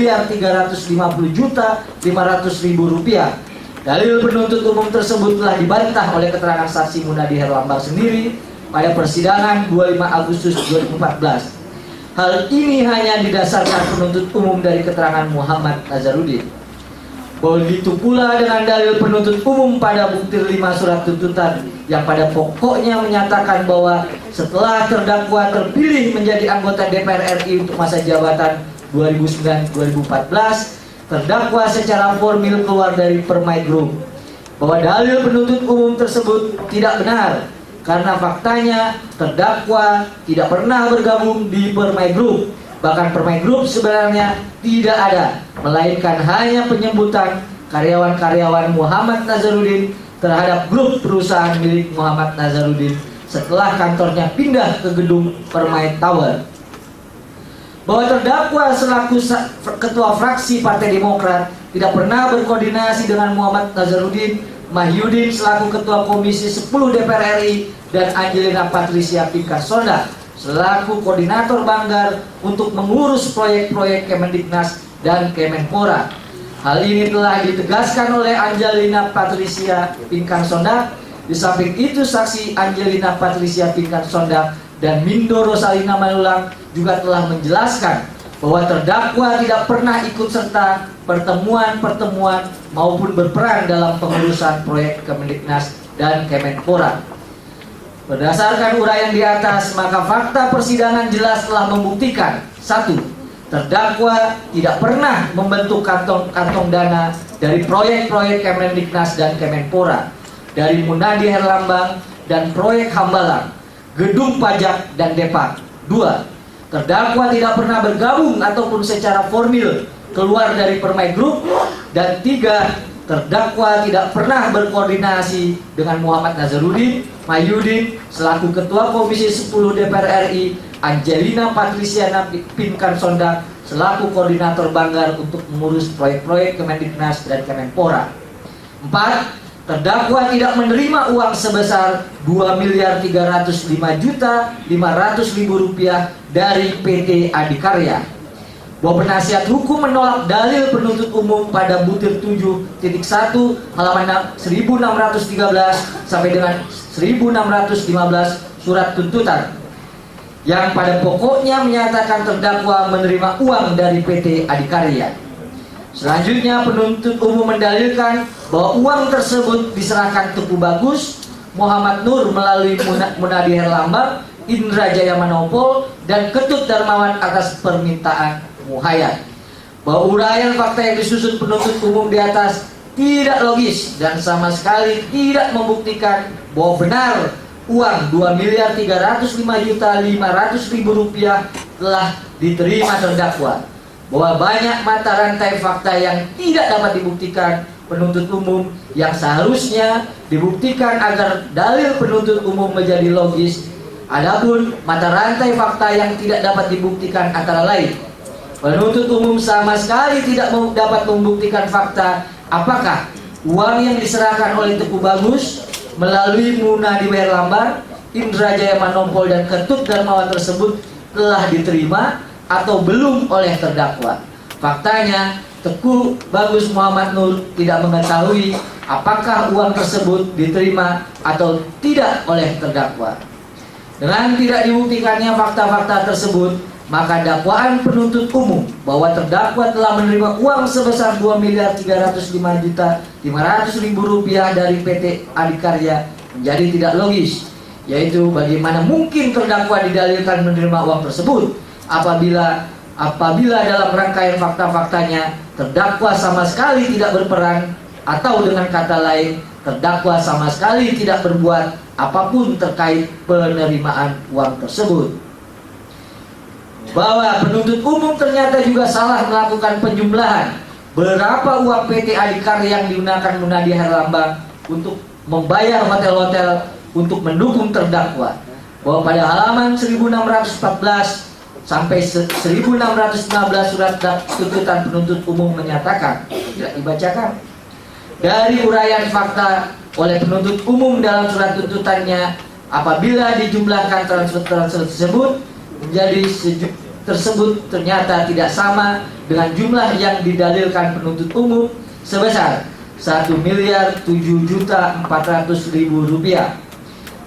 Rp350.500.000. Dalil penuntut umum tersebut telah dibantah oleh keterangan saksi Munadi Herlambang sendiri pada persidangan 25 Agustus 2014. Hal ini hanya didasarkan penuntut umum dari keterangan Muhammad Nazarudin. Begitu pula dengan dalil penuntut umum pada bukti 5 surat tuntutan yang pada pokoknya menyatakan bahwa setelah terdakwa terpilih menjadi anggota DPR RI untuk masa jabatan 2009-2014, terdakwa secara formil keluar dari Permai Group. Bahwa dalil penuntut umum tersebut tidak benar karena faktanya terdakwa tidak pernah bergabung di Permai Group. Bahkan Permai Group sebenarnya tidak ada, melainkan hanya penyebutan karyawan-karyawan Muhammad Nazarudin terhadap grup perusahaan milik Muhammad Nazarudin setelah kantornya pindah ke gedung Permai Tower. Bahwa terdakwa selaku ketua fraksi Partai Demokrat tidak pernah berkoordinasi dengan Muhammad Nazarudin Mahyudin selaku ketua Komisi 10 DPR RI dan Angelina Patricia Pinkarsonda selaku koordinator Banggar untuk mengurus proyek-proyek Kemendiknas dan Kemenpora. Hal ini telah ditegaskan oleh Angelina Patricia Pinkarsonda. Di samping itu, saksi Angelina Patricia Pinkarsonda dan Mindo Rosalina Manulang juga telah menjelaskan bahwa terdakwa tidak pernah ikut serta pertemuan-pertemuan maupun berperan dalam pengurusan proyek Kemendiknas dan Kemenpora. Berdasarkan uraian di atas, maka fakta persidangan jelas telah membuktikan: 1. Terdakwa tidak pernah membentuk kantong-kantong dana dari proyek-proyek Kemendiknas dan Kemenpora, dari Munadi Herlambang dan proyek Hambalang, gedung pajak dan Depak. 2. Terdakwa tidak pernah bergabung ataupun secara formil keluar dari Permai Group. Dan 3. Terdakwa tidak pernah berkoordinasi dengan Muhammad Nazarudin Mahyudin selaku Ketua Komisi 10 DPR RI, Angelina Patricia Pinkarsonda selaku Koordinator Banggar untuk mengurus proyek-proyek Kemendiknas dan Kemenpora. 4. Terdakwa tidak menerima uang sebesar Rp2.305.500.000 dari PT Adikarya. Bahwa penasihat hukum menolak dalil penuntut umum pada butir 7.1 halaman 1613 sampai dengan 1615 surat tuntutan yang pada pokoknya menyatakan terdakwa menerima uang dari PT Adikarya. Selanjutnya, penuntut umum mendalilkan bahwa uang tersebut diserahkan Teguh Bagus, Muhammad Nur melalui Munadi Herlambang, Indra Jaya Manopol, dan Ketut Darmawan atas permintaan Muhayat. Bahwa uraian fakta yang disusun penuntut umum di atas tidak logis dan sama sekali tidak membuktikan bahwa benar uang Rp2.305.500.000 telah diterima terdakwa. Bahwa banyak mata rantai fakta yang tidak dapat dibuktikan penuntut umum yang seharusnya dibuktikan agar dalil penuntut umum menjadi logis. Adapun mata rantai fakta yang tidak dapat dibuktikan antara lain: penuntut umum sama sekali tidak dapat membuktikan fakta apakah uang yang diserahkan oleh Teguh Bagus melalui Munadi Herlambang, Indra Jaya Manopol, dan Ketut Darmawan tersebut telah diterima atau belum oleh terdakwa. Faktanya, Teguh Bagus Muhammad Nur tidak mengetahui apakah uang tersebut diterima atau tidak oleh terdakwa. Dengan tidak dibuktikannya fakta-fakta tersebut, maka dakwaan penuntut umum bahwa terdakwa telah menerima uang sebesar Rp2.305.500.000 dari PT Adikarya menjadi tidak logis. Yaitu, bagaimana mungkin terdakwa didalilkan menerima uang tersebut apabila dalam rangkaian fakta-faktanya terdakwa sama sekali tidak berperan, atau dengan kata lain, terdakwa sama sekali tidak berbuat apapun terkait penerimaan uang tersebut. Bahwa penuntut umum ternyata juga salah melakukan penjumlahan berapa uang PT Adikarya yang digunakan Munadi Herlambang untuk membayar hotel-hotel untuk mendukung terdakwa. Bahwa pada halaman 1614 sampai 1615 surat tuntutan penuntut umum menyatakan, tidak dibacakan, dari uraian fakta oleh penuntut umum dalam surat tuntutannya, apabila dijumlahkan transfer tersebut menjadi tersebut ternyata tidak sama dengan jumlah yang didalilkan penuntut umum sebesar 1.007.400.000 rupiah.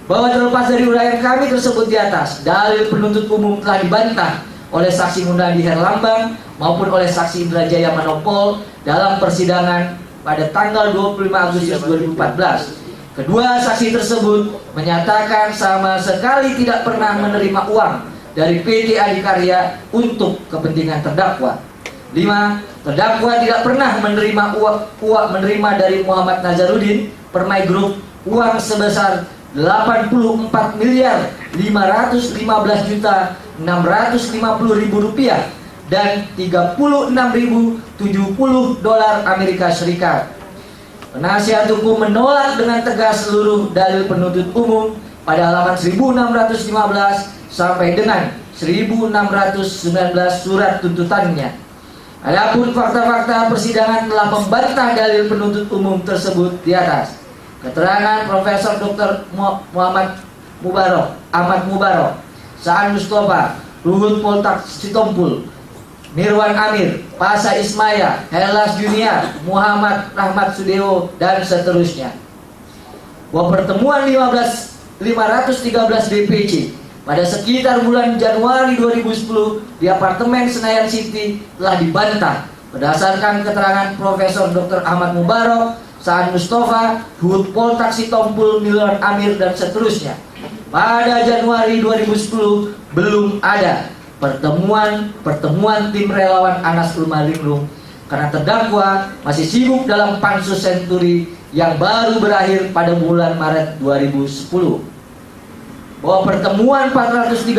Bahwa terlepas dari uraian kami tersebut di atas, dalil penuntut umum telah dibantah oleh saksi Gunadi Herlambang maupun oleh saksi Indrajaya Manopol dalam persidangan pada tanggal 25 Agustus 2014. Kedua saksi tersebut menyatakan sama sekali tidak pernah menerima uang dari PT Adikarya untuk kepentingan terdakwa. 5. Terdakwa tidak pernah menerima menerima dari Muhammad Nazarudin Permai Group uang sebesar 84.515.650.000 rupiah dan 36.070 dolar Amerika Serikat. Penasihat hukum menolak dengan tegas seluruh dalil penuntut umum pada halaman 1615 sampai dengan 1619 surat tuntutannya. Adapun fakta-fakta persidangan telah membantah dalil penuntut umum tersebut di atas. Keterangan Profesor Dr. Ahmad Mubarok, Saan Mustafa, Luhut Poltak Sitompul, Mirwan Amir, Pasa Ismaya, Helas Junior, Muhammad Rahmat Sudeo, dan seterusnya. Bahwa pertemuan 513 DPC pada sekitar bulan Januari 2010 di apartemen Senayan City telah dibantah berdasarkan keterangan Profesor Dr. Ahmad Mubarok, Saan Mustafa, Luhut Poltak Sitompul, Mirwan Amir, dan seterusnya. Pada Januari 2010 belum ada pertemuan tim relawan Anas Urbaningrum karena terdakwa masih sibuk dalam pansus Senturi yang baru berakhir pada bulan Maret 2010. Bahwa pertemuan 430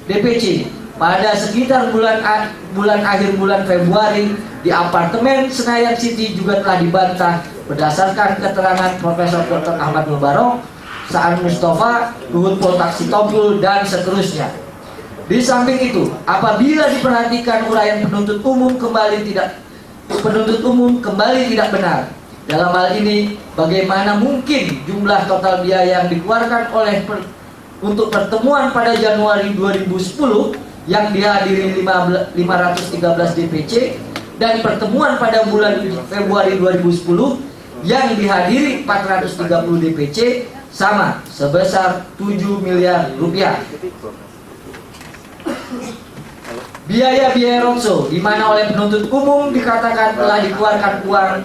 DPC pada sekitar bulan akhir bulan Februari di apartemen Senayan City juga telah dibantah berdasarkan keterangan Profesor Dr. Ahmad Mubarok, Saan Mustafa, Luhut Poltak Sitompul, dan seterusnya. Di samping itu, apabila diperhatikan uraian penuntut umum kembali tidak benar. Dalam hal ini, bagaimana mungkin jumlah total biaya yang dikeluarkan untuk pertemuan pada Januari 2010 yang dihadiri 513 DPC dan pertemuan pada bulan Februari 2010 yang dihadiri 430 DPC sama sebesar 7 miliar rupiah. Biaya-biaya roadshow di mana oleh penuntut umum dikatakan telah dikeluarkan uang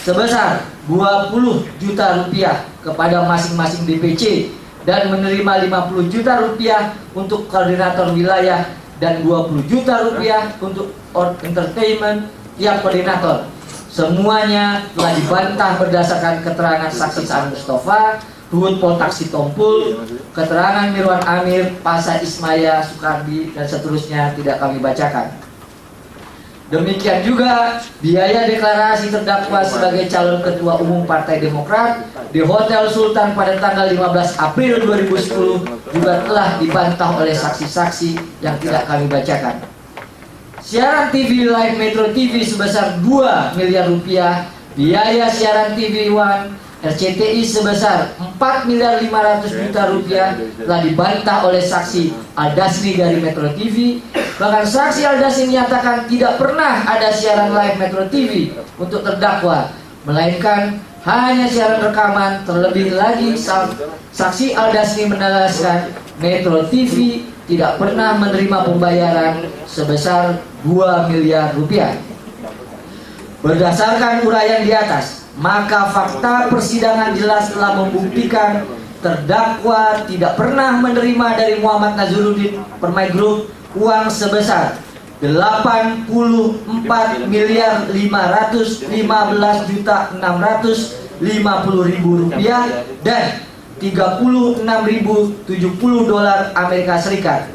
sebesar 20 juta rupiah kepada masing-masing DPC dan menerima 50 juta rupiah untuk koordinator wilayah dan 20 juta rupiah untuk entertainment tiap koordinator. Semuanya telah dibantah berdasarkan keterangan saksi Saan Mustafa, Luhut Poltak Sitompul, keterangan Mirwan Amir, Pasa Ismaya, Sukardi, dan seterusnya tidak kami bacakan. Demikian juga biaya deklarasi terdakwa sebagai calon ketua umum Partai Demokrat di Hotel Sultan pada tanggal 15 April 2010 juga telah dibantah oleh saksi-saksi yang tidak kami bacakan. Siaran TV Live Metro TV sebesar 2 miliar rupiah, biaya siaran TV One RCTI sebesar 4.500.000.000 rupiah telah dibantah oleh saksi Aldasni dari Metro TV. Bahkan saksi Aldasni menyatakan tidak pernah ada siaran live Metro TV untuk terdakwa, melainkan hanya siaran rekaman. Terlebih lagi saksi Aldasni menegaskan Metro TV tidak pernah menerima pembayaran sebesar 2 miliar rupiah. Berdasarkan uraian di atas, maka fakta persidangan jelas telah membuktikan terdakwa tidak pernah menerima dari Muhammad Nazarudin Permai Group uang sebesar 84.515.650.000 rupiah dan 36.070 dolar Amerika Serikat.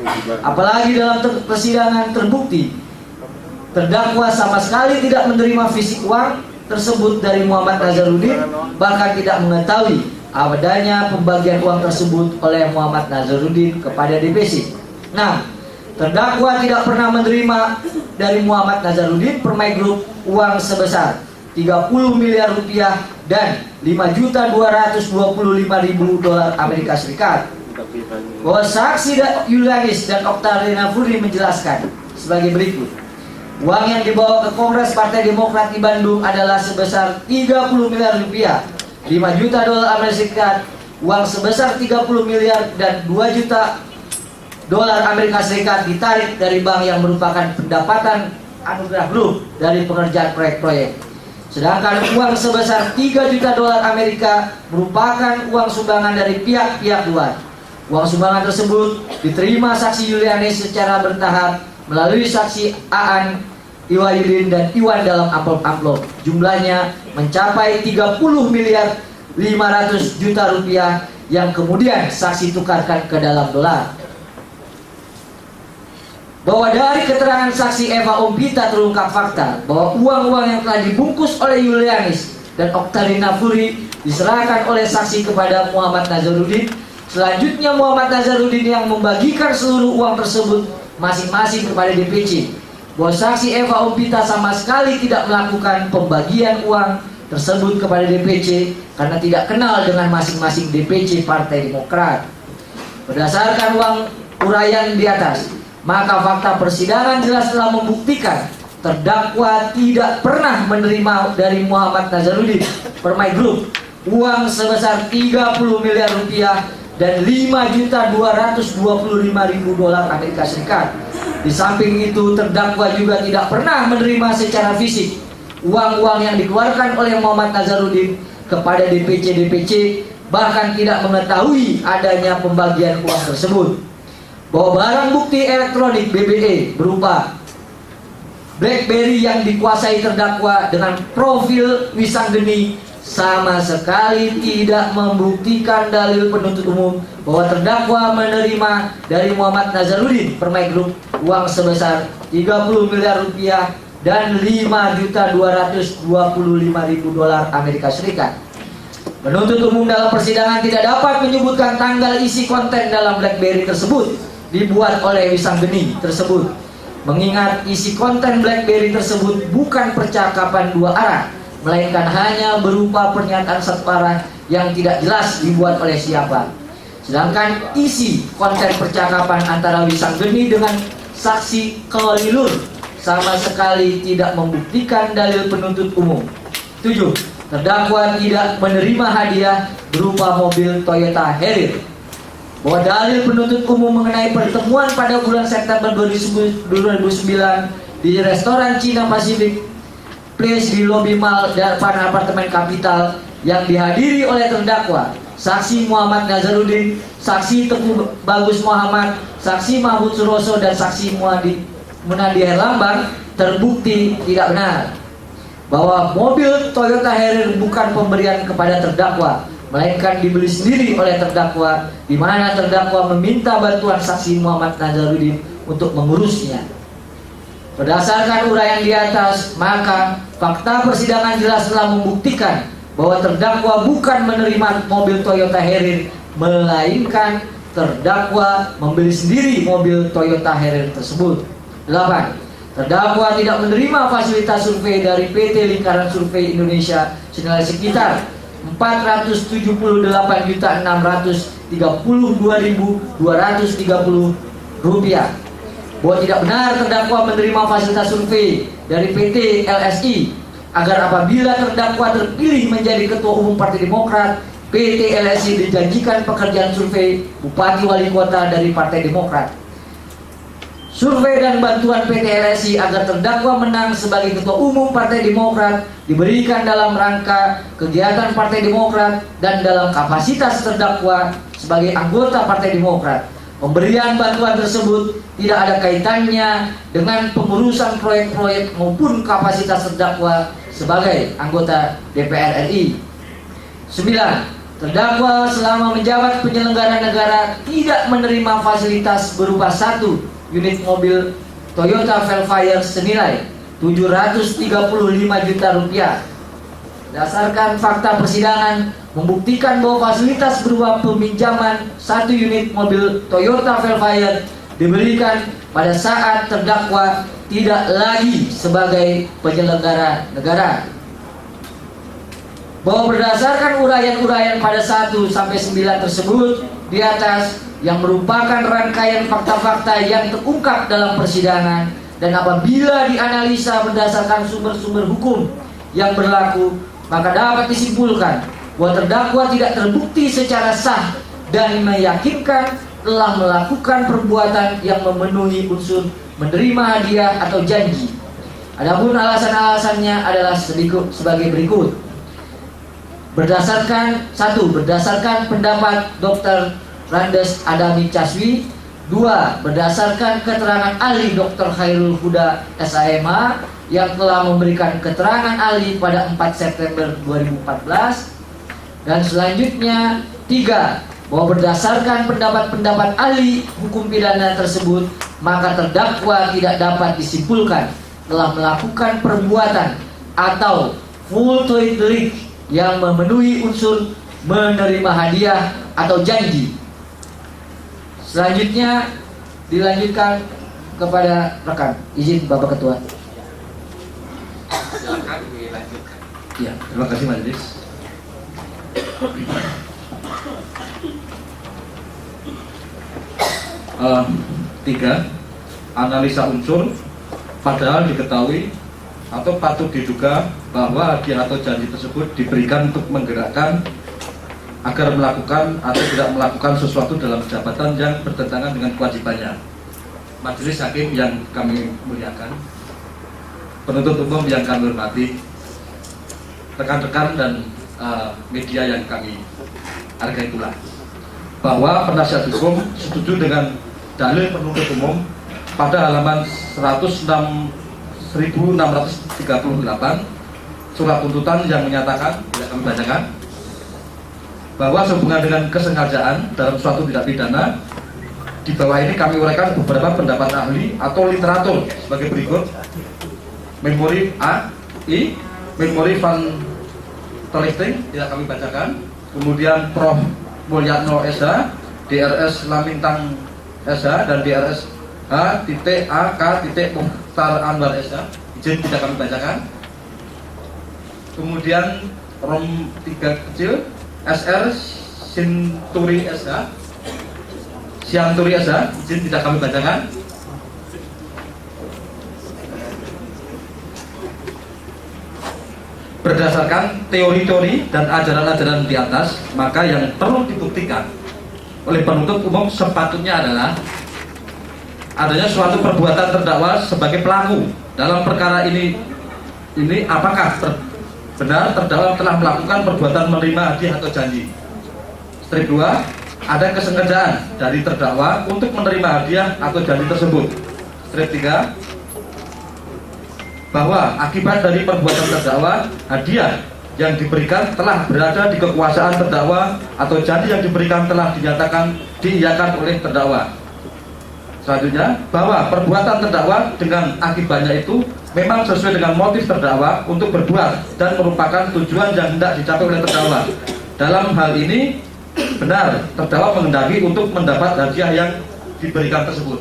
Apalagi dalam persidangan terbukti terdakwa sama sekali tidak menerima fisik uang tersebut dari Muhammad Nazarudin, bahkan tidak mengetahui adanya pembagian uang tersebut oleh Muhammad Nazarudin kepada DPC. Nah, terdakwa tidak pernah menerima dari Muhammad Nazarudin Permai Group uang sebesar 30 miliar rupiah dan 5.225.000 dolar Amerika Serikat. bahwa saksi Julianis dan Oktaviana Furi menjelaskan sebagai berikut. Uang yang dibawa ke Kongres Partai Demokrat di Bandung adalah sebesar 30 miliar rupiah, 5 juta dolar Amerika Serikat, uang sebesar 30 miliar dan 2 juta dolar Amerika Serikat ditarik dari bank yang merupakan pendapatan Anugerah Group dari pengerjaan proyek-proyek. Sedangkan uang sebesar 3 juta dolar Amerika merupakan uang sumbangan dari pihak-pihak luar. Uang sumbangan tersebut diterima saksi Julianis secara bertahap melalui saksi Aan, Iwayudin dan Iwan dalam amplop-amplop. Jumlahnya mencapai 30 miliar 500 juta rupiah yang kemudian saksi tukarkan ke dalam dolar. Bahwa dari keterangan saksi Eva Ompita terungkap fakta bahwa uang-uang yang telah dibungkus oleh Julianis dan Oktaviana Furi diserahkan oleh saksi kepada Muhammad Nazarudin. Selanjutnya Muhammad Nazarudin yang membagikan seluruh uang tersebut masing-masing kepada DPC. Bahwa saksi Eva Ompita sama sekali tidak melakukan pembagian uang tersebut kepada DPC karena tidak kenal dengan masing-masing DPC Partai Demokrat. Berdasarkan uang uraian di atas, maka fakta persidangan jelas telah membuktikan terdakwa tidak pernah menerima dari Muhammad Nazarudin Permai Group uang sebesar 30 miliar rupiah dan 5.225.000 dolar Amerika Serikat. Di samping itu, terdakwa juga tidak pernah menerima secara fisik uang-uang yang dikeluarkan oleh Muhammad Nazarudin kepada DPC, bahkan tidak mengetahui adanya pembagian uang tersebut. Bahwa barang bukti elektronik BBE berupa BlackBerry yang dikuasai terdakwa dengan profil Wisanggeni sama sekali tidak membuktikan dalil penuntut umum bahwa terdakwa menerima dari Muhammad Nazarudin Permai Group uang sebesar 30 miliar rupiah dan 5.225.000 dolar Amerika Serikat. Penuntut umum dalam persidangan tidak dapat menyebutkan tanggal isi konten dalam BlackBerry tersebut dibuat oleh Wisanggeni tersebut, mengingat isi konten BlackBerry tersebut bukan percakapan dua arah, melainkan hanya berupa pernyataan satu arah yang tidak jelas dibuat oleh siapa. Sedangkan isi konten percakapan antara Wisanggeni dengan saksi Kolilur sama sekali tidak membuktikan dalil penuntut umum. 7. Terdakwa tidak menerima hadiah berupa mobil Toyota Harrier. Bahwa dalil penuntut umum mengenai pertemuan pada bulan September 2009 di restoran Cina Pacific Place di lobi Mall depan apartemen Kapital yang dihadiri oleh terdakwa, saksi Muhammad Nazarudin, saksi Teguh Bagus Muhammad, saksi Mahmud Suroso dan saksi Munadi Herlambang terbukti tidak benar. Bahwa mobil Toyota Harrier bukan pemberian kepada terdakwa, melainkan dibeli sendiri oleh terdakwa, di mana terdakwa meminta bantuan saksi Muhammad Nazarudin untuk mengurusnya. Berdasarkan uraian di atas, maka fakta persidangan jelas telah membuktikan bahwa terdakwa bukan menerima mobil Toyota Harrier, melainkan terdakwa membeli sendiri mobil Toyota Harrier tersebut. 8. Terdakwa tidak menerima fasilitas survei dari PT Lingkaran Survei Indonesia senilai sekitar 478.632.230 rupiah. Bahwa tidak benar terdakwa menerima fasilitas survei dari PT LSI agar apabila terdakwa terpilih menjadi Ketua Umum Partai Demokrat, PT LSI dijanjikan pekerjaan survei Bupati Wali Kota dari Partai Demokrat. Survei dan bantuan PT LSI agar terdakwa menang sebagai Ketua Umum Partai Demokrat diberikan dalam rangka kegiatan Partai Demokrat dan dalam kapasitas terdakwa sebagai anggota Partai Demokrat. Pemberian bantuan tersebut tidak ada kaitannya dengan pengurusan proyek-proyek maupun kapasitas terdakwa sebagai anggota DPR RI. 9. Terdakwa selama menjabat penyelenggara negara tidak menerima fasilitas berupa 1 unit mobil Toyota Velfire senilai 735 juta rupiah. Berdasarkan fakta persidangan membuktikan bahwa fasilitas berupa peminjaman 1 unit mobil Toyota Velfire diberikan pada saat terdakwa tidak lagi sebagai penyelenggara negara. Bahwa berdasarkan uraian-uraian pada 1 sampai 9 tersebut, di atas yang merupakan rangkaian fakta-fakta yang terungkap dalam persidangan, dan apabila dianalisa berdasarkan sumber-sumber hukum yang berlaku, maka dapat disimpulkan bahwa terdakwa tidak terbukti secara sah dan meyakinkan telah melakukan perbuatan yang memenuhi unsur menerima hadiah atau janji. Adapun alasan-alasannya adalah sebagai berikut. Berdasarkan pendapat Dr. Randes Adami Caswi. 2. Berdasarkan keterangan ahli Dr. Khairul Huda SAMA yang telah memberikan keterangan ahli pada 4 September 2014. Dan selanjutnya 3. Bahwa berdasarkan pendapat-pendapat ahli hukum pidana tersebut, maka terdakwa tidak dapat disimpulkan telah melakukan perbuatan atau full-toid delik yang memenuhi unsur menerima hadiah atau janji. Selanjutnya dilanjutkan kepada rekan. Izin Bapak Ketua. Silakan dilanjutkan. Ya, terima kasih majelis. Tiga, analisa unsur, padahal diketahui atau patut diduga bahwa hadiah atau janji tersebut diberikan untuk menggerakkan agar melakukan atau tidak melakukan sesuatu dalam jabatan yang bertentangan dengan kewajibannya. Majelis hakim yang kami muliakan, penuntut umum yang kami hormati, rekan-rekan dan media yang kami hargai pula, bahwa penasihat hukum setuju dengan dalil penuntut umum pada halaman 1638 surat tuntutan yang menyatakan, tidak kami bacakan, bahwa sehubungan dengan kesengajaan dalam suatu tindak pidana. Di bawah ini kami uraikan beberapa pendapat ahli atau literatur sebagai berikut. Memori A, I, Memori van Telifting, tidak kami bacakan. Kemudian Prof. Mulyatno SH, DRS Lamintang SH, dan DRS H.AK. Mukhtar Anwar SH, izin tidak kami bacakan. Kemudian Rom 3 kecil SR Sinturi SH, Sianturi SH, izin tidak kami bacakan. Berdasarkan teori-teori dan ajaran-ajaran di atas, maka yang perlu dibuktikan oleh penuntut umum sepatutnya adalah adanya suatu perbuatan terdakwa sebagai pelaku dalam perkara ini. Apakah benar terdakwa telah melakukan perbuatan menerima hadiah atau janji. Strip 2, ada kesengajaan dari terdakwa untuk menerima hadiah atau janji tersebut. Strip 3, bahwa akibat dari perbuatan terdakwa, hadiah yang diberikan telah berada di kekuasaan terdakwa atau janji yang diberikan telah diiyakan oleh terdakwa. Selanjutnya, bahwa perbuatan terdakwa dengan akibatnya itu memang sesuai dengan motif terdakwa untuk berbuat dan merupakan tujuan yang hendak dicapai oleh terdakwa. Dalam hal ini benar terdakwa menghendaki untuk mendapat hadiah yang diberikan tersebut.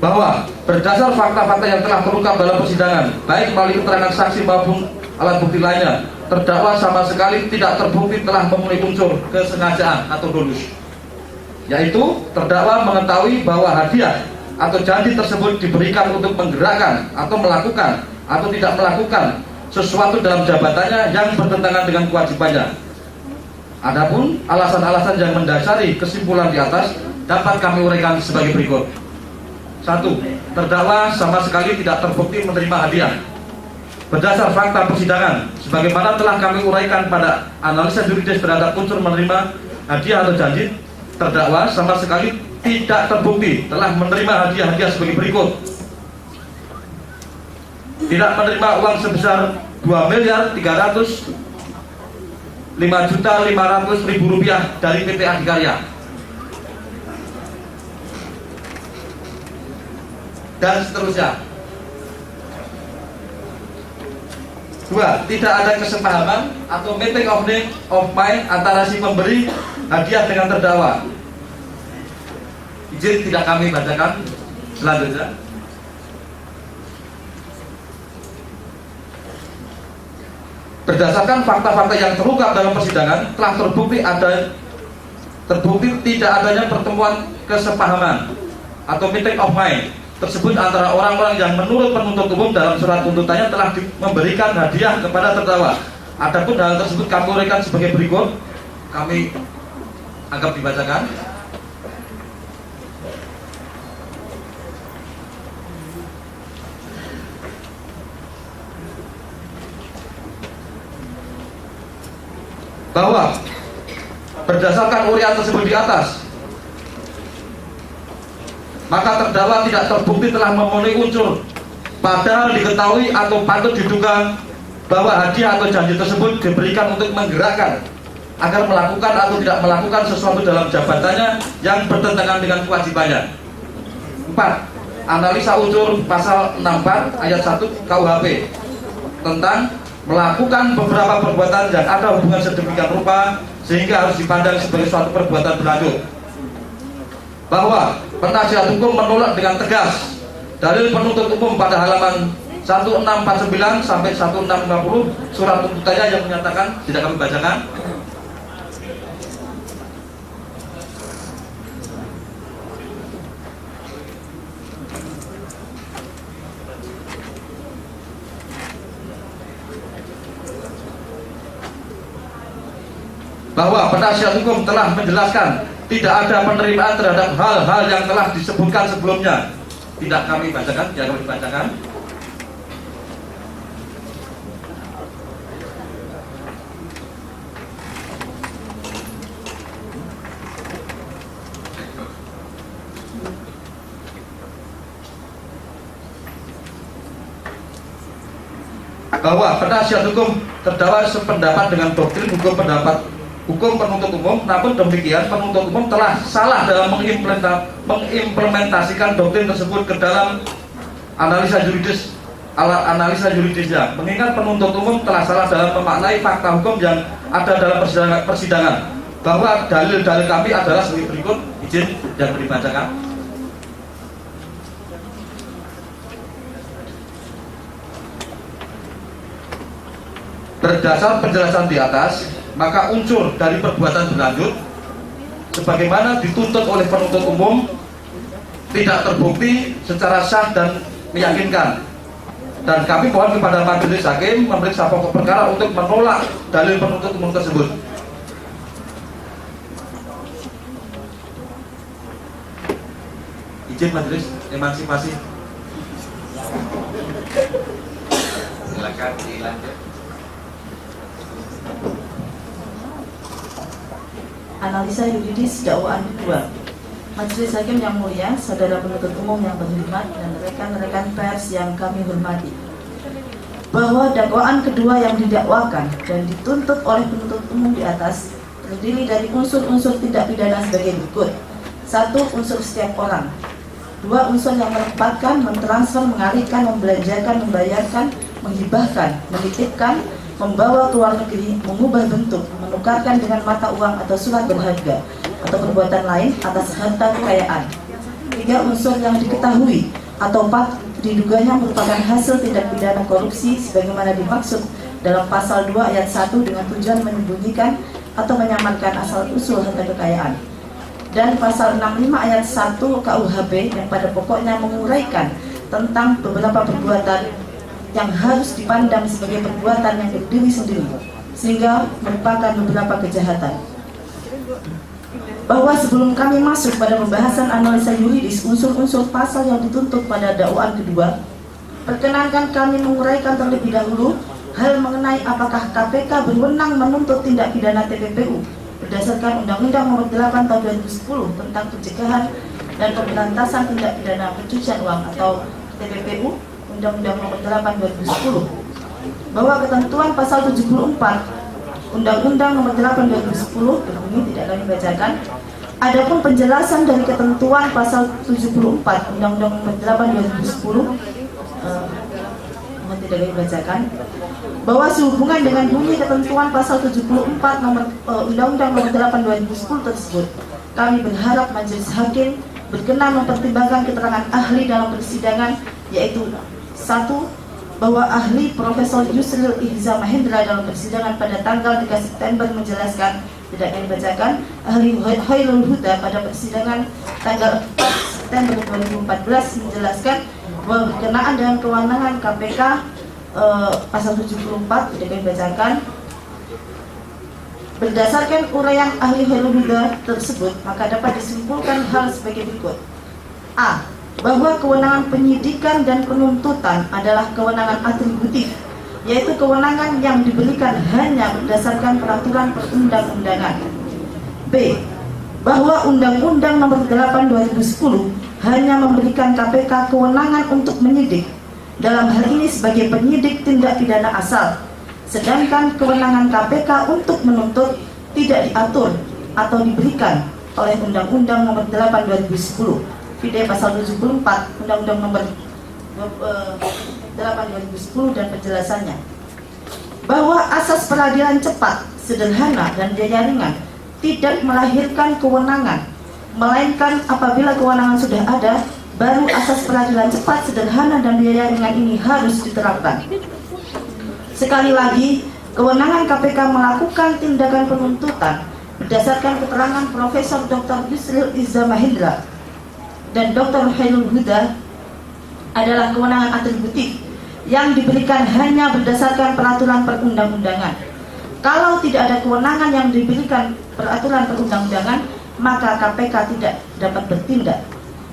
Bahwa berdasar fakta-fakta yang telah terungkap dalam persidangan, baik melalui keterangan saksi maupun alat bukti lainnya, terdakwa sama sekali tidak terbukti telah memenuhi unsur kesengajaan atau dolus, yaitu terdakwa mengetahui bahwa hadiah atau janji tersebut diberikan untuk menggerakkan atau melakukan atau tidak melakukan sesuatu dalam jabatannya yang bertentangan dengan kewajibannya. Adapun alasan-alasan yang mendasari kesimpulan di atas dapat kami uraikan sebagai berikut. 1. Terdakwa sama sekali tidak terbukti menerima hadiah. Berdasar fakta persidangan, sebagaimana telah kami uraikan pada analisa juridis terhadap unsur menerima hadiah atau janji, terdakwa sama sekali tidak terbukti telah menerima hadiah-hadiah sebagai berikut. Tidak menerima uang sebesar 2.305.500.000 rupiah dari PT Adikarya. Dan seterusnya. 2. Tidak ada kesepahaman atau meeting of mind antara si pemberi hadiah dengan terdakwa. Izin tidak kami bacakan. Selanjutnya, berdasarkan fakta-fakta yang terungkap dalam persidangan, telah terbukti terbukti tidak adanya pertemuan kesepahaman atau meeting of mind tersebut antara orang-orang yang menurut penuntut umum dalam surat tuntutannya telah memberikan hadiah kepada terdakwa. Adapun hal tersebut kami uraikan sebagai berikut. Kami anggap dibacakan. Bahwa berdasarkan uraian tersebut di atas, maka terdakwa tidak terbukti telah memenuhi unsur padahal diketahui atau patut diduga bahwa hadiah atau janji tersebut diberikan untuk menggerakkan agar melakukan atau tidak melakukan sesuatu dalam jabatannya yang bertentangan dengan kewajibannya. 4. Analisa unsur pasal 64 ayat 1 KUHP tentang melakukan beberapa perbuatan yang ada hubungan sedemikian rupa sehingga harus dipandang sebagai suatu perbuatan berlanjut. Bahwa penasihat hukum menolak dengan tegas dalil penuntut umum pada halaman 1649 sampai 1650 surat tuntutannya yang menyatakan, tidak kami bacakan. Bahwa penasihat hukum telah menjelaskan tidak ada penerimaan terhadap hal-hal yang telah disebutkan sebelumnya. Tidak kami bacakan, tidak kami bacakan. Bahwa penasihat hukum terdakwa sependapat dengan doktrin hukum penuntut umum, namun demikian penuntut umum telah salah dalam mengimplementasikan doktrin tersebut ke dalam analisa juridisnya, mengingat penuntut umum telah salah dalam memaknai fakta hukum yang ada dalam persidangan. Bahwa dalil-dalil kami adalah sebagai berikut. Izin yang dibacakan. Berdasar penjelasan di atas, maka unsur dari perbuatan berlanjut sebagaimana dituntut oleh penuntut umum tidak terbukti secara sah dan meyakinkan, dan kami mohon kepada majelis hakim memeriksa pokok perkara untuk menolak dalil penuntut umum tersebut. Izin majelis emansipasi. Silakan dilanjut. Analisa yuridis dakwaan kedua. Majelis Hakim yang mulia, saudara penuntut umum yang berhormat, dan rekan-rekan pers yang kami hormati, bahwa dakwaan kedua yang didakwakan dan dituntut oleh penuntut umum di atas terdiri dari unsur-unsur tindak pidana sebagai berikut. 1. Unsur setiap orang. 2. Unsur yang menempatkan, mentransfer, mengalihkan, membelanjakan, membayarkan, menghibahkan, menitipkan, membawa ke luar negeri, mengubah bentuk, menukarkan dengan mata uang atau surat berharga, atau perbuatan lain atas harta kekayaan. 3. Unsur yang diketahui atau diduganya merupakan hasil tindak pidana korupsi sebagaimana dimaksud dalam pasal 2 ayat 1 dengan tujuan menyembunyikan atau menyamarkan asal-usul harta kekayaan. Dan pasal 65 ayat 1 KUHP yang pada pokoknya menguraikan tentang beberapa perbuatan yang harus dipandang sebagai perbuatan yang berdiri sendiri sehingga merupakan beberapa kejahatan. Bahwa sebelum kami masuk pada pembahasan analisa yuridis unsur-unsur pasal yang dituntut pada dakwaan kedua, perkenankan kami menguraikan terlebih dahulu hal mengenai apakah KPK berwenang menuntut tindak pidana TPPU berdasarkan Undang-Undang Nomor 8 Tahun 2010 tentang pencegahan dan pemberantasan tindak pidana pencucian uang atau TPPU, Undang-Undang Nomor 8 2010, bahwa ketentuan pasal 74 Undang-Undang Nomor 8 2010 berbunyi, tidak kami bacakan. Adapun penjelasan dari ketentuan pasal 74 Undang-Undang Nomor 8 2010 tidak kami bacakan, bahwa sehubungan dengan bunyi ketentuan pasal 74 Undang-Undang Nomor 8 2010 tersebut, kami berharap majelis hakim berkenan mempertimbangkan keterangan ahli dalam persidangan, yaitu 1. Bahwa ahli Profesor Yusril Ihza Mahendra dalam persidangan pada tanggal 3 September menjelaskan tidak kami bacakan. Ahli Khairul Huda pada persidangan tanggal 4 September 2014 menjelaskan bahwa berkenaan dengan kewenangan KPK pasal 74 tidak kami bacakan. Berdasarkan uraian ahli Khairul Huda tersebut, maka dapat disimpulkan hal sebagai berikut. A. Bahwa kewenangan penyidikan dan penuntutan adalah kewenangan atributif, yaitu kewenangan yang diberikan hanya berdasarkan peraturan perundang-undangan. B. Bahwa Undang-Undang Nomor 8 2010 hanya memberikan KPK kewenangan untuk menyidik, dalam hal ini sebagai penyidik tindak pidana asal, sedangkan kewenangan KPK untuk menuntut tidak diatur atau diberikan oleh Undang-Undang Nomor 8 2010. Vide pasal 74 Undang-Undang Nomor 8 2010 dan penjelasannya. Bahwa asas peradilan cepat, sederhana, dan biaya ringan tidak melahirkan kewenangan, melainkan apabila kewenangan sudah ada, baru asas peradilan cepat, sederhana, dan biaya ringan ini harus diterapkan. Sekali lagi, kewenangan KPK melakukan tindakan penuntutan berdasarkan keterangan Profesor Dr. Yusril Iza Mahendra dan Dr. Khairul Huda adalah kewenangan atributif yang diberikan hanya berdasarkan peraturan perundang-undangan. Kalau tidak ada kewenangan yang diberikan peraturan perundang-undangan, maka KPK tidak dapat bertindak.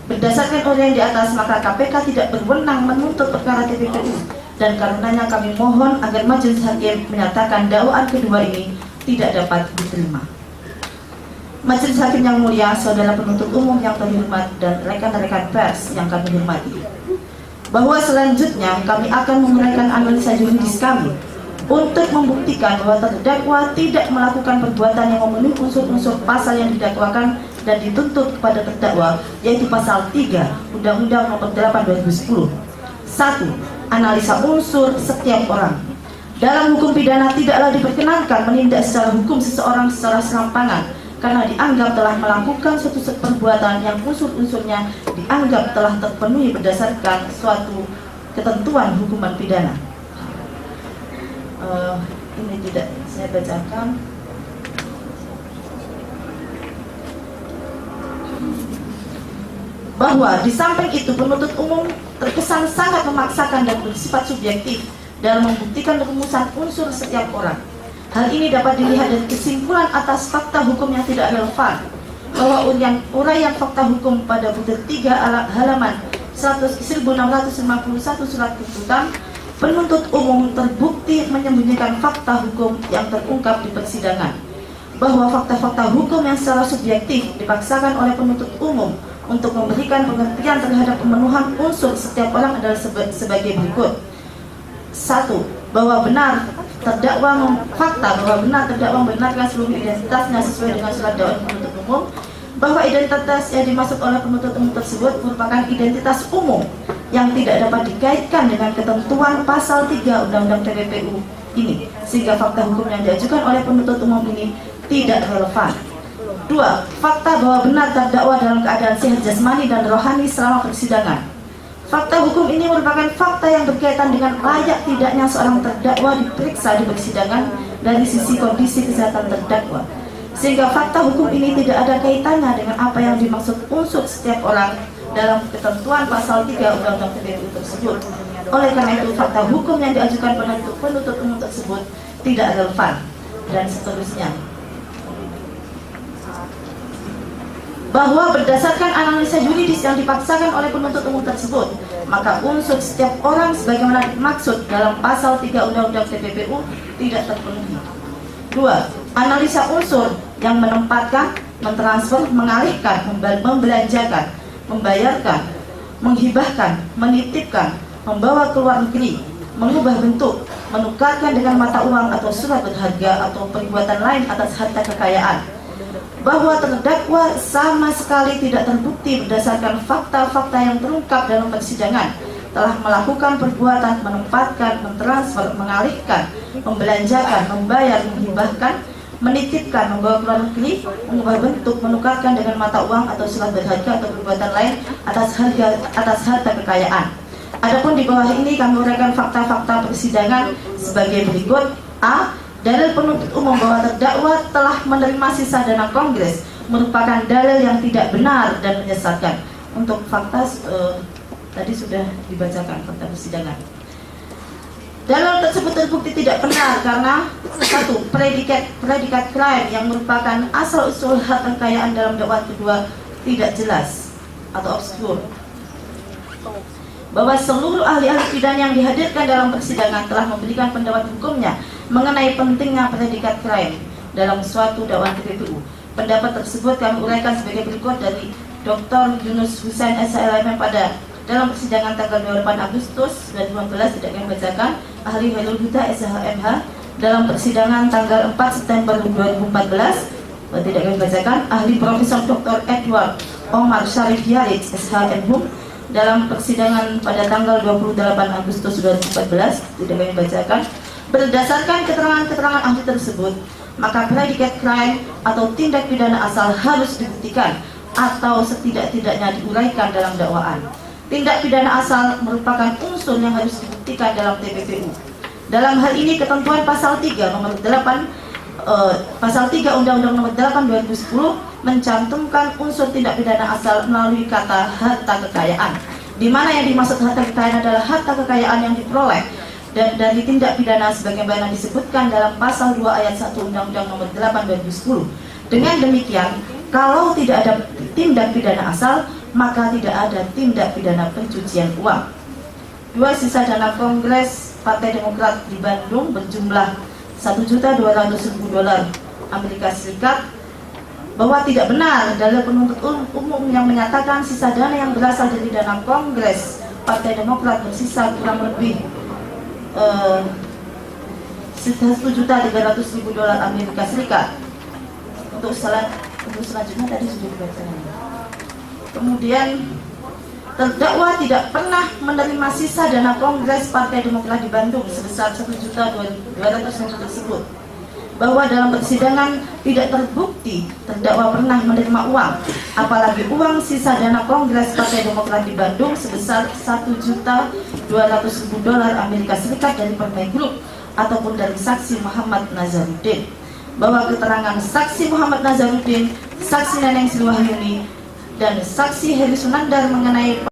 Berdasarkan uraian di atas, maka KPK tidak berwenang menuntut perkara TPPU, dan karenanya kami mohon agar majelis hakim menyatakan dakwaan kedua ini tidak dapat diterima. Majelis hakim yang mulia, saudara penuntut umum yang terhormat, dan rekan-rekan pers yang kami hormati, bahwa selanjutnya kami akan menguraikan analisa yuridis kami untuk membuktikan bahwa terdakwa tidak melakukan perbuatan yang memenuhi unsur-unsur pasal yang didakwakan dan dituntut kepada terdakwa, yaitu pasal 3 Undang-Undang Nomor 8 2010. 1. Analisa unsur setiap orang. Dalam hukum pidana tidaklah diperkenankan menindak secara hukum seseorang secara serampangan, karena dianggap telah melakukan suatu perbuatan yang unsur-unsurnya dianggap telah terpenuhi berdasarkan suatu ketentuan hukuman pidana. Ini tidak saya bacakan. Bahwa di samping itu penuntut umum terkesan sangat memaksakan dan bersifat subjektif dalam membuktikan rumusan unsur setiap orang. Hal ini dapat dilihat dari kesimpulan atas fakta hukum yang tidak relevan, bahwa uraian fakta hukum pada butir 3 halaman 1651 surat tuntutan, penuntut umum terbukti menyembunyikan fakta hukum yang terungkap di persidangan, bahwa fakta-fakta hukum yang secara subjektif dipaksakan oleh penuntut umum untuk memberikan pengertian terhadap pemenuhan unsur setiap orang adalah sebagai berikut. 1. Bahwa benar terdakwa membenarkan seluruh identitasnya sesuai dengan surat dakwaan penuntut umum, bahwa identitas yang dimaksud oleh penuntut umum tersebut merupakan identitas umum yang tidak dapat dikaitkan dengan ketentuan pasal 3 Undang-Undang TPPU ini, sehingga fakta hukum yang diajukan oleh penuntut umum ini tidak relevan. 2. Fakta bahwa benar terdakwa dalam keadaan sehat jasmani dan rohani selama persidangan. Fakta hukum ini merupakan fakta yang berkaitan dengan layak tidaknya seorang terdakwa diperiksa di persidangan dari sisi kondisi kesehatan terdakwa, sehingga fakta hukum ini tidak ada kaitannya dengan apa yang dimaksud unsur setiap orang dalam ketentuan pasal 3 Undang-Undang TPPU tersebut. Oleh karena itu, fakta hukum yang diajukan penuntut umum tersebut tidak relevan, dan seterusnya. Bahwa berdasarkan analisa yuridis yang dipaksakan oleh penuntut umum tersebut, maka unsur setiap orang sebagaimana dimaksud dalam pasal 3 Undang-Undang TPPU tidak terpenuhi. 2. Analisa unsur yang menempatkan, mentransfer, mengalihkan, membelanjakan, membayarkan, menghibahkan, menitipkan, membawa ke luar negeri, mengubah bentuk, menukarkan dengan mata uang atau surat berharga atau perbuatan lain atas harta kekayaan. Bahwa terdakwa sama sekali tidak terbukti berdasarkan fakta-fakta yang terungkap dalam persidangan telah melakukan perbuatan menempatkan, mentransfer, mengalihkan, membelanjakan, membayar, menghibahkan, menitipkan, membawa ke luar negeri, mengubah bentuk, menukarkan dengan mata uang atau surat berharga atau perbuatan lain atas harta kekayaan. Adapun di bawah ini kami uraikan fakta-fakta persidangan sebagai berikut. A. Dalil penuntut umum bahwa terdakwa telah menerima sisa dana kongres merupakan dalil yang tidak benar dan menyesatkan. Untuk fakta tadi sudah dibacakan fakta persidangan. Dalil tersebut terbukti tidak benar karena satu, predikat crime yang merupakan asal usul harta kekayaan dalam dakwaan kedua tidak jelas atau obskur. Bahwa seluruh ahli-ahli pidana yang dihadirkan dalam persidangan telah memberikan pendapat hukumnya mengenai pentingnya predikat crime dalam suatu dakwaan TPPU. Pendapat tersebut kami uraikan sebagai berikut dari Dr. Yunus Husain SHLM pada dalam persidangan tanggal 28 Agustus 2015 tidak kami bacakan. Ahli Hairul Huda SHMH dalam persidangan tanggal 4 September 2014 tidak kami bacakan. Ahli Profesor Dr. Edward Omar Syarif Yarid SHMH dalam persidangan pada tanggal 28 Agustus 2014 tidak kami bacakan. Berdasarkan keterangan-keterangan ahli tersebut, maka predikat crime atau tindak pidana asal harus dibuktikan atau setidak-tidaknya diuraikan dalam dakwaan. Tindak pidana asal merupakan unsur yang harus dibuktikan dalam TPPU. Dalam hal ini ketentuan pasal 3 nomor 8 pasal 3 Undang-Undang nomor 8 2010 mencantumkan unsur tindak pidana asal melalui kata harta kekayaan, di mana yang dimaksud harta kekayaan adalah harta kekayaan yang diperoleh dan dari tindak pidana sebagaimana disebutkan dalam pasal 2 ayat 1 Undang-Undang nomor 8 2010. Dengan demikian, kalau tidak ada tindak pidana asal, maka tidak ada tindak pidana pencucian uang. 2. Sisa dana kongres Partai Demokrat di Bandung berjumlah $1.200.000 Amerika Serikat, bahwa tidak benar dalil penuntut umum yang menyatakan sisa dana yang berasal dari dana kongres Partai Demokrat bersisa kurang lebih $1.300.000 Amerika Serikat. Untuk selanjutnya tadi sudah dibaca. Kemudian terdakwa tidak pernah menerima sisa dana kongres Partai Demokrat di Bandung sebesar $1.200.000 tersebut. Bahwa dalam persidangan tidak terbukti terdakwa pernah menerima uang, apalagi uang sisa dana kongres Partai Demokrat di Bandung sebesar $1.200.000 Amerika Serikat dari Permai Group ataupun dari saksi Muhammad Nazarudin. Bahwa keterangan saksi Muhammad Nazarudin, saksi Neneng Sri Wahyuni, dan saksi Heri Sunandar mengenai